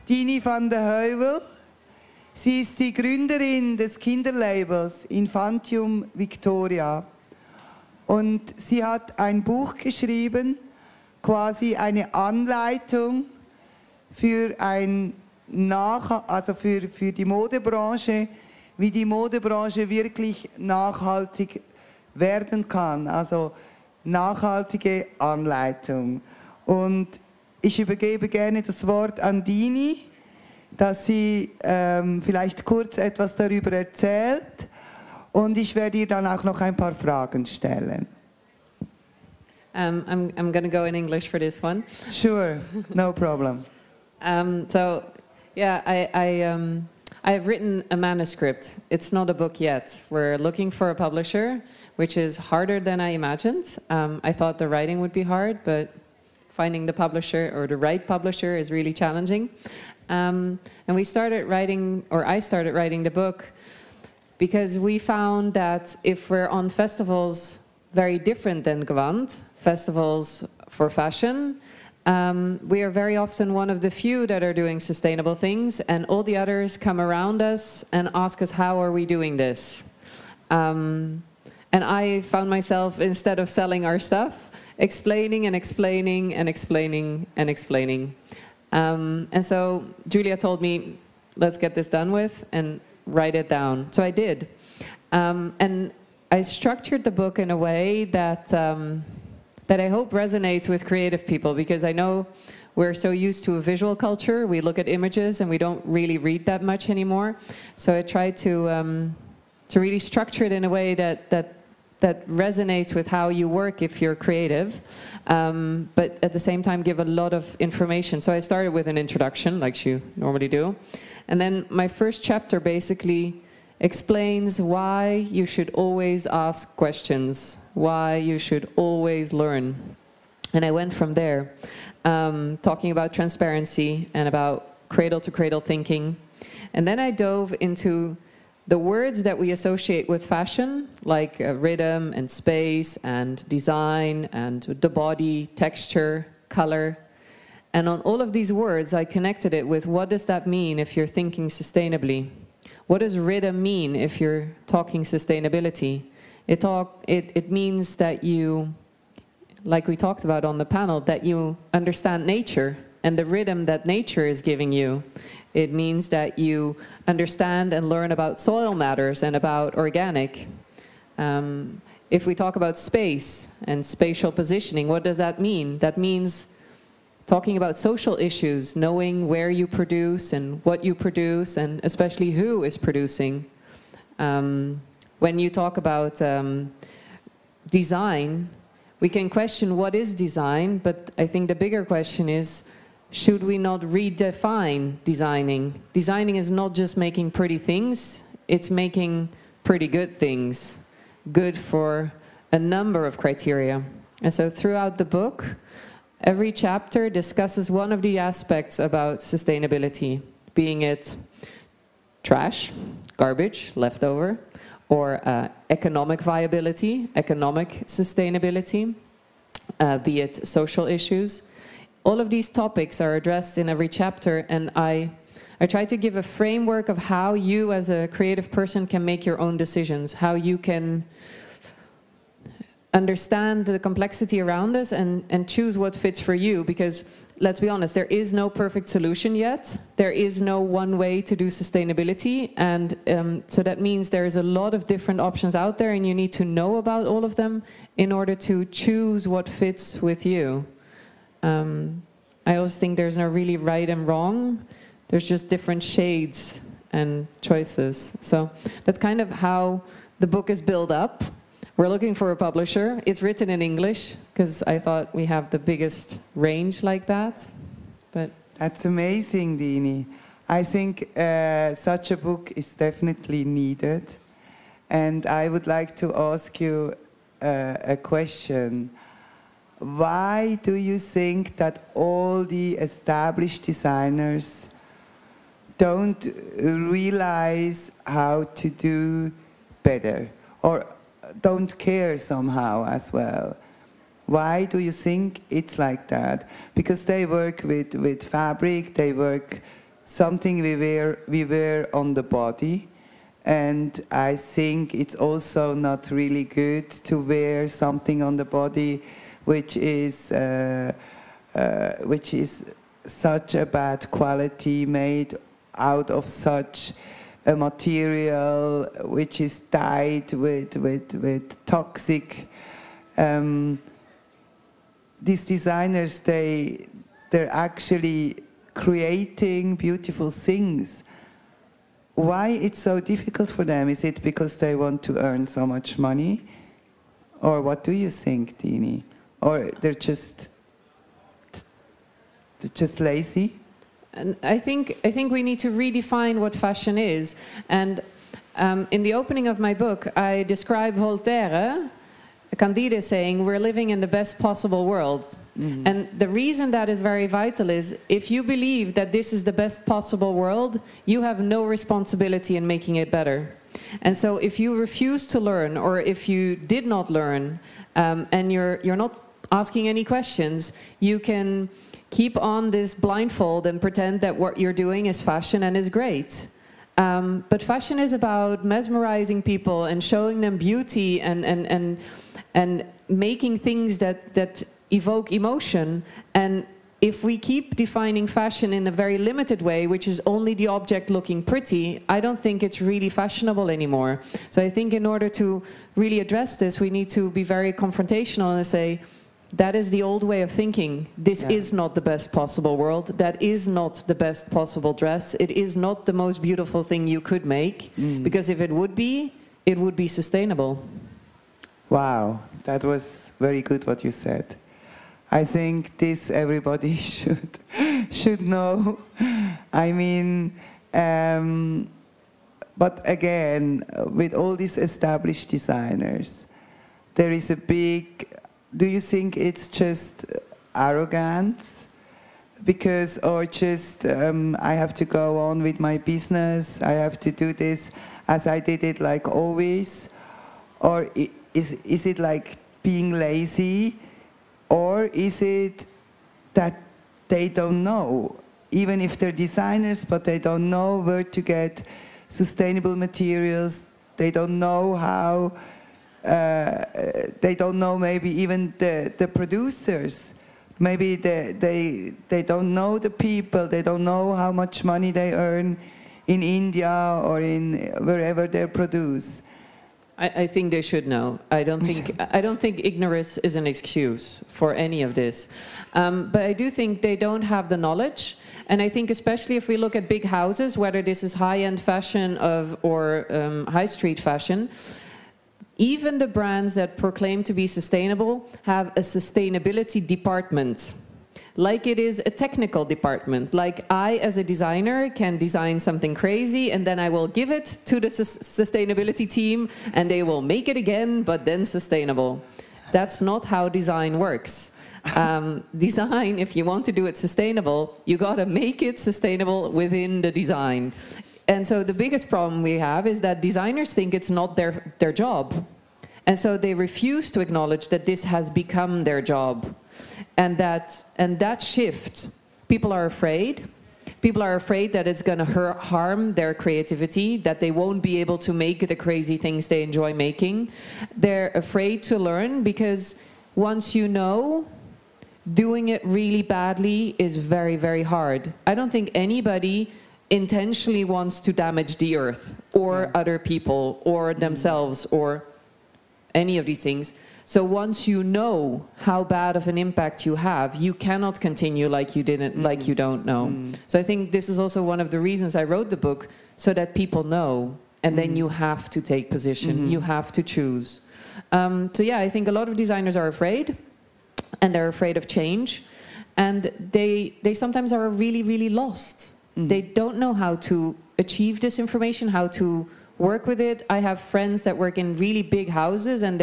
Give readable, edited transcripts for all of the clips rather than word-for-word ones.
Dinie van der Heuvel. Sie ist die Gründerin des Kinderlabels Infantium Victoria. Und sie hat ein Buch geschrieben, quasi eine Anleitung für, für die Modebranche, wie die Modebranche wirklich nachhaltig werden kann. Also nachhaltige Anleitung. Und ich übergebe gerne das Wort an Dinie, dass sie vielleicht kurz etwas darüber erzählt, und ich werde ihr dann auch noch ein paar Fragen stellen. I'm going to go in English for this one. Sure, no problem. So, yeah, I've written a manuscript. It's not a book yet. We're looking for a publisher, which is harder than I imagined. I thought the writing would be hard, but finding the publisher or the right publisher is really challenging. And we started writing, or I started writing the book because we found that if we're on festivals very different than Gwand, festivals for fashion, we are very often one of the few that are doing sustainable things, and all the others come around us and ask us, how are we doing this? And I found myself, instead of selling our stuff, explaining and explaining and explaining and explaining. And so Julia told me, let's get this done with and write it down. So I did. And I structured the book in a way that, that I hope resonates with creative people, because I know we're so used to a visual culture. We look at images and we don't really read that much anymore. So I tried to really structure it in a way that resonates with how you work if you're creative, but at the same time give a lot of information. So I started with an introduction, like you normally do. And then my first chapter basically explains why you should always ask questions, why you should always learn. And I went from there, talking about transparency and about cradle-to-cradle thinking. And then I dove into the words that we associate with fashion, like rhythm and space and design and the body, texture, color. And on all of these words, I connected it with, what does that mean if you're thinking sustainably? What does rhythm mean if you're talking sustainability? It means that you, like we talked about on the panel, that you understand nature and the rhythm that nature is giving you. It means that you understand and learn about soil matters and about organic. If we talk about space and spatial positioning, what does that mean? That means talking about social issues, knowing where you produce and what you produce, and especially who is producing. When you talk about design, we can question what is design, but I think the bigger question is, should we not redefine designing? Designing is not just making pretty things, it's making pretty good things, good for a number of criteria. And so throughout the book, every chapter discusses one of the aspects about sustainability, being it trash, garbage, leftover, or economic viability, economic sustainability, be it social issues. All of these topics are addressed in every chapter, and I try to give a framework of how you as a creative person can make your own decisions, how you can understand the complexity around us and choose what fits for you, because let's be honest, there is no perfect solution yet. There is no one way to do sustainability, and so that means there's a lot of different options out there, and you need to know about all of them in order to choose what fits with you. I always think there's no really right and wrong. There's just different shades and choices. So that's kind of how the book is built up. We're looking for a publisher. It's written in English because I thought we have the biggest range like that. But that's amazing, Dinie. I think such a book is definitely needed. And I would like to ask you a question. Why do you think that all the established designers don't realize how to do better? Or don't care somehow as well. Why do you think it's like that? Because they work with fabric, they work something we wear on the body, and I think it's also not really good to wear something on the body which is such a bad quality, made out of such a material which is dyed with toxic. These designers, they're actually creating beautiful things. Why it's so difficult for them? Is it because they want to earn so much money? Or what do you think, Dinie? Or they're just lazy? And I think we need to redefine what fashion is. And in the opening of my book, I describe Voltaire, Candide, saying we're living in the best possible world. Mm-hmm. And the reason that is very vital is if you believe that this is the best possible world, you have no responsibility in making it better. And so if you refuse to learn, or if you did not learn, and you're not asking any questions, you can keep on this blindfold and pretend that what you're doing is fashion and is great. But fashion is about mesmerizing people and showing them beauty and making things that evoke emotion. And if we keep defining fashion in a very limited way, which is only the object looking pretty, I don't think it's really fashionable anymore. So I think in order to really address this, we need to be very confrontational and say, that is the old way of thinking. This is not the best possible world. That is not the best possible dress. It is not the most beautiful thing you could make. Because if it would be sustainable. Wow, that was very good what you said. I think this everybody should know. I mean, but again, with all these established designers, there is a big. Do you think it's just arrogance? Because, or just I have to go on with my business, I have to do this as I did it like always? Or is it like being lazy? Or is it that they don't know, even if they're designers, but they don't know where to get sustainable materials, they don't know how, they don't know maybe even the producers, maybe they don't know the people, they don't know how much money they earn in India or in wherever they produce. I think they should know. I don't think ignorance is an excuse for any of this. But I do think they don't have the knowledge. And I think especially if we look at big houses, whether this is high-end fashion or high street fashion, even the brands that proclaim to be sustainable have a sustainability department. Like it is a technical department. Like I, as a designer, can design something crazy and then I will give it to the sustainability team and they will make it again, but then sustainable. That's not how design works. Design, if you want to do it sustainable, you gotta make it sustainable within the design. And so the biggest problem we have is that designers think it's not their job. And so they refuse to acknowledge that this has become their job. And that shift, people are afraid. People are afraid that it's going to harm their creativity, that they won't be able to make the crazy things they enjoy making. They're afraid to learn because once you know, doing it really badly is very, very hard. I don't think anybody intentionally wants to damage the earth or other people or themselves or any of these things. So once you know how bad of an impact you have, you cannot continue like you didn't, like you don't know. So I think this is also one of the reasons I wrote the book, so that people know, and then you have to take position, you have to choose. So yeah, I think a lot of designers are afraid, and they're afraid of change, and they sometimes are really, really lost. They don't know how to achieve this information, how to work with it. I have friends that work in really big houses, and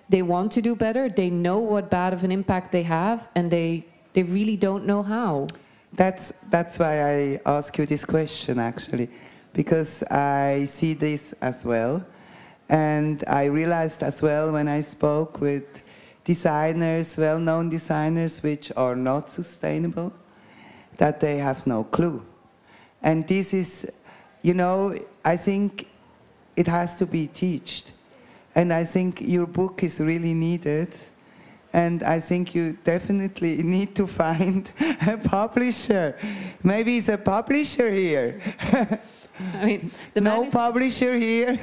they want to do better. They know what bad of an impact they have, and they really don't know how. That's why I ask you this question, actually, because I see this as well. And I realized as well when I spoke with designers, well-known designers, which are not sustainable, that they have no clue. And this is, you know, I think it has to be taught. And I think your book is really needed. And I think you definitely need to find a publisher. Maybe it's a publisher here. I mean, no publisher here.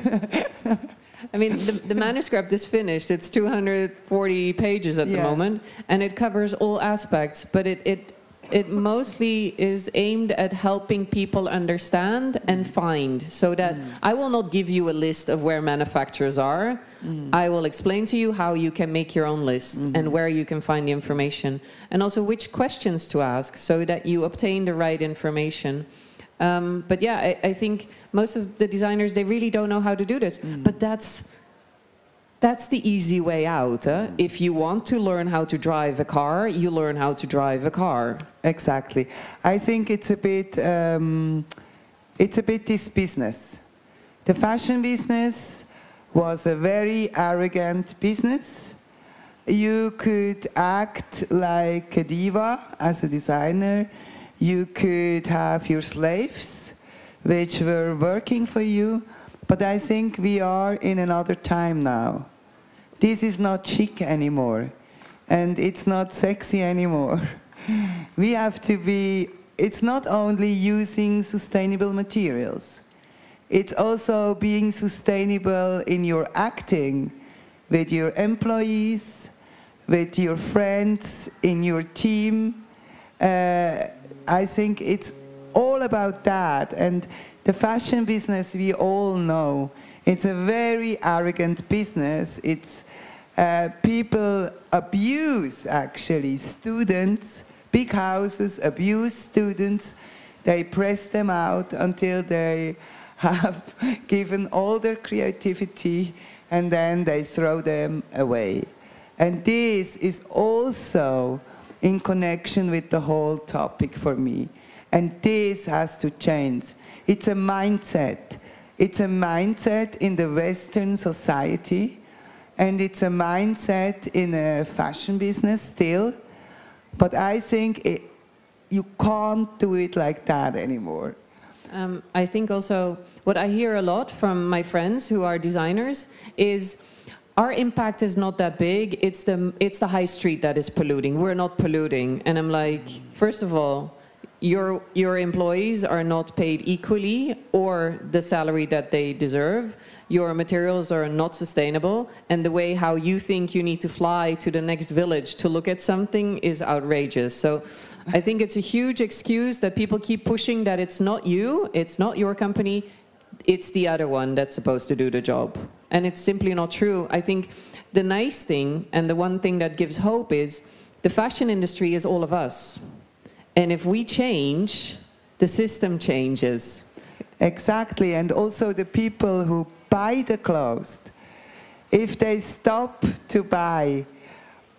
I mean, the manuscript is finished. It's 240 pages at the moment, and it covers all aspects, but it mostly is aimed at helping people understand and find, so that I will not give you a list of where manufacturers are. I will explain to you how you can make your own list and where you can find the information, and also which questions to ask so that you obtain the right information. But yeah, I think most of the designers, they really don't know how to do this. But that's the easy way out. If you want to learn how to drive a car, you learn how to drive a car. Exactly. I think it's a bit this business. The fashion business was a very arrogant business. You could act like a diva as a designer. You could have your slaves, which were working for you. But I think we are in another time now. This is not chic anymore. And it's not sexy anymore. We have to be, it's not only using sustainable materials. It's also being sustainable in your acting with your employees, with your friends, in your team. I think it's all about that. And the fashion business, we all know, it's a very arrogant business. It's people abuse, actually, students, big houses abuse students. They press them out until they have given all their creativity, and then they throw them away. And this is also in connection with the whole topic for me. And this has to change. It's a mindset. It's a mindset in the Western society, and it's a mindset in a fashion business still. But I think you can't do it like that anymore. I think also what I hear a lot from my friends who are designers is our impact is not that big. It's the high street that is polluting. We're not polluting. And I'm like, first of all, your employees are not paid equally or the salary that they deserve. Your materials are not sustainable, and the way how you think you need to fly to the next village to look at something is outrageous. So I think it's a huge excuse that people keep pushing, that it's not you, it's not your company, it's the other one that's supposed to do the job. And it's simply not true. I think the nice thing, and the one thing that gives hope, is the fashion industry is all of us. And if we change, the system changes. Exactly, and also the people who buy the clothes, if they stop to buy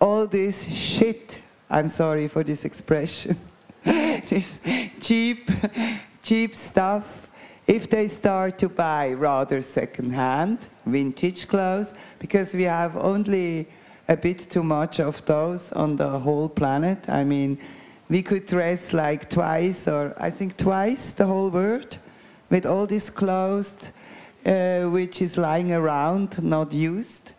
all this shit, I'm sorry for this expression, this cheap stuff, if they start to buy rather second-hand, vintage clothes, because we have only a bit too much of those on the whole planet. I mean, we could dress like twice, or I think twice the whole world, with all these clothes which is lying around, not used.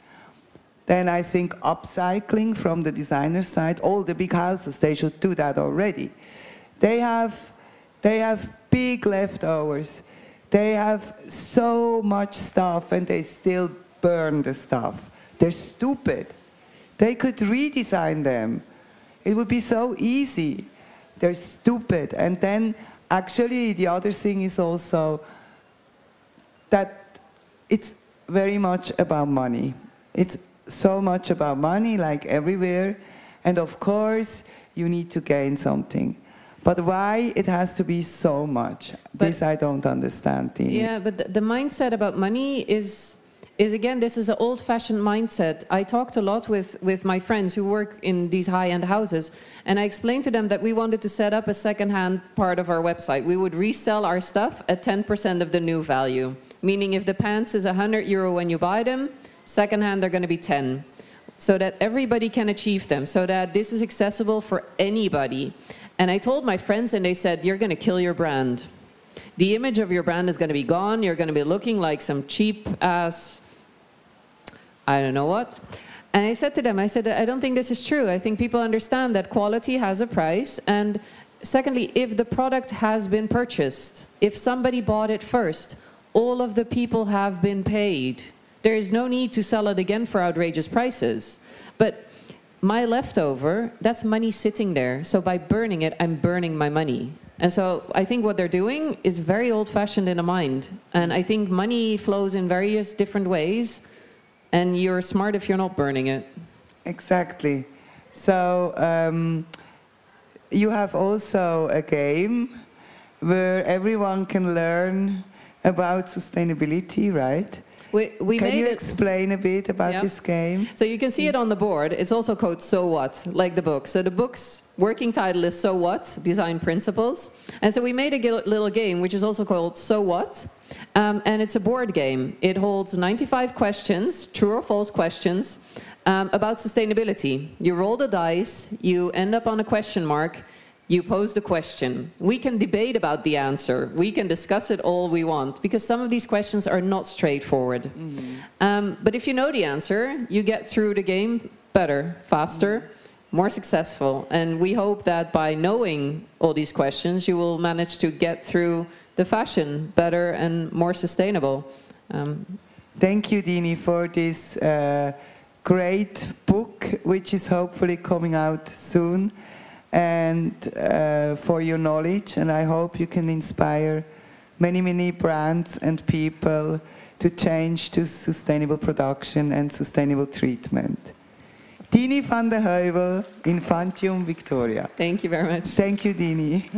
Then I think upcycling from the designer side, all the big houses, they should do that already. They have big leftovers. They have so much stuff and they still burn the stuff. They're stupid. They could redesign them. It would be so easy. They're stupid. And then actually the other thing is also that it's very much about money. It's so much about money, like everywhere. And of course, you need to gain something. But why it has to be so much? This I don't understand, Dinie. Yeah, but the mindset about money is again, this is an old-fashioned mindset. I talked a lot with my friends who work in these high-end houses, and I explained to them that we wanted to set up a second-hand part of our website. We would resell our stuff at 10% of the new value. meaning if the pants is €100 when you buy them, secondhand they're going to be 10, so that everybody can achieve them, so that this is accessible for anybody. And I told my friends, and they said, you're going to kill your brand. The image of your brand is going to be gone. You're going to be looking like some cheap ass, I don't know what. And I said to them, I said, I don't think this is true. I think people understand that quality has a price. And secondly, if the product has been purchased, if somebody bought it first, all of the people have been paid. There is no need to sell it again for outrageous prices. But my leftover, that's money sitting there. So by burning it, I'm burning my money. And so I think what they're doing is very old-fashioned in a mind. And I think money flows in various different ways. And you're smart if you're not burning it. Exactly. So you have also a game where everyone can learn about sustainability, right? Can you explain a bit about this game? So you can see it on the board. It's also called So What, like the book. So the book's working title is So What? Design Principles. And so we made a little game, which is also called So What? And it's a board game. It holds 95 questions, true or false questions, about sustainability. You roll the dice, you end up on a question mark, you pose the question. We can debate about the answer. We can discuss it all we want, because some of these questions are not straightforward. But if you know the answer, you get through the game better, faster, more successful. And we hope that by knowing all these questions, you will manage to get through the fashion better and more sustainable. Thank you, Dinie, for this great book, which is hopefully coming out soon, and for your knowledge. And I hope you can inspire many, many brands and people to change to sustainable production and sustainable treatment. Dinie van der Heuvel, Infantium, Victoria. Thank you very much. Thank you, Dinie.